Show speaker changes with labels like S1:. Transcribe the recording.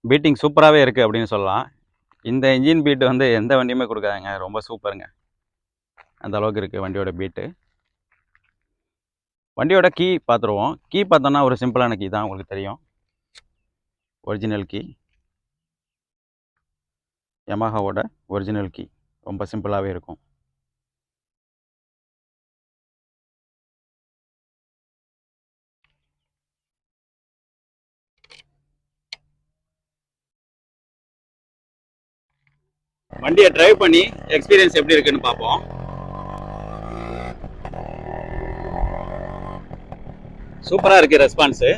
S1: Beating சூப்பராகவே இருக்குது அப்படின்னு சொல்லலாம். இந்த இன்ஜின் பீட்டு வந்து எந்த வண்டியுமே கொடுக்காதுங்க, ரொம்ப சூப்பருங்க. அந்த அளவுக்கு இருக்குது வண்டியோட பீட்டு. வண்டியோட கீ பார்த்துருவோம். கீ பார்த்தோன்னா ஒரு சிம்பிளான கீ தான், உங்களுக்கு தெரியும். ஒரிஜினல் கீ, யமஹாவோட ஒரிஜினல் கீ. ரொம்ப சிம்பிளாகவே இருக்கும். வண்டியை டிரைவ் பண்ணி எக்ஸ்பீரியன்ஸ் எப்படி இருக்குன்னு பார்ப்போம். சூப்பராக இருக்குது ரெஸ்பான்ஸு.